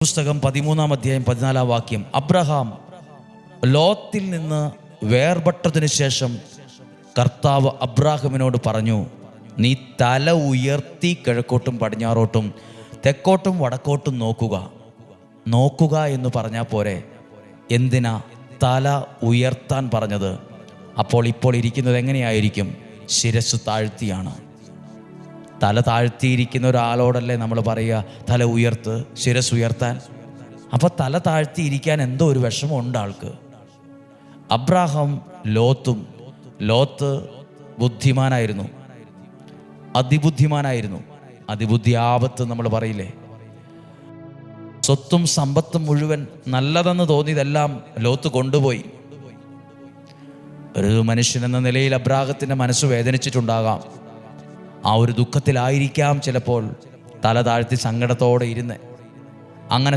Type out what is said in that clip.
പുസ്തകം 13-ാം അധ്യായം 14-ാം വാക്യം. അബ്രഹാം ലോത്തിൽ നിന്ന് വേർപെട്ടതിനു ശേഷം കർത്താവ് അബ്രാഹാമിനോട് പറഞ്ഞു, നീ തല ഉയർത്തി കിഴക്കോട്ടും പടിഞ്ഞാറോട്ടും തെക്കോട്ടും വടക്കോട്ടും നോക്കുക എന്ന് പറഞ്ഞാൽ പോരെ? എന്തിനാ തല ഉയർത്താൻ പറഞ്ഞത്? ഇപ്പോൾ ഇരിക്കുന്നത് എങ്ങനെയായിരിക്കും? ശിരസ്സ് താഴ്ത്തിയാണ്. തല താഴ്ത്തിയിരിക്കുന്ന ഒരാളോടല്ലേ നമ്മൾ പറയുക തല ഉയർത്ത്, ശിരസ് ഉയർത്താൻ? അപ്പോൾ തല താഴ്ത്തിയിരിക്കാൻ എന്തോ ഒരു വിഷമമുണ്ട് ആൾക്ക്. Abraham Lot ബുദ്ധിമാനായിരുന്നു, അതിബുദ്ധിമാനായിരുന്നു. അതിബുദ്ധി ആപത്ത് നമ്മൾ പറയില്ലേ? സ്വത്തും സമ്പത്തും മുഴുവൻ നല്ലതെന്ന് തോന്നിയതെല്ലാം ലോത്ത് കൊണ്ടുപോയി. ഒരു മനുഷ്യനെന്ന നിലയിൽ അബ്രാഹത്തിൻ്റെ മനസ്സ് വേദനിച്ചിട്ടുണ്ടാകാം. ആ ഒരു ദുഃഖത്തിലായിരിക്കാം ചിലപ്പോൾ തല താഴ്ത്തി സങ്കടത്തോടെ ഇരുന്ന്. അങ്ങനെ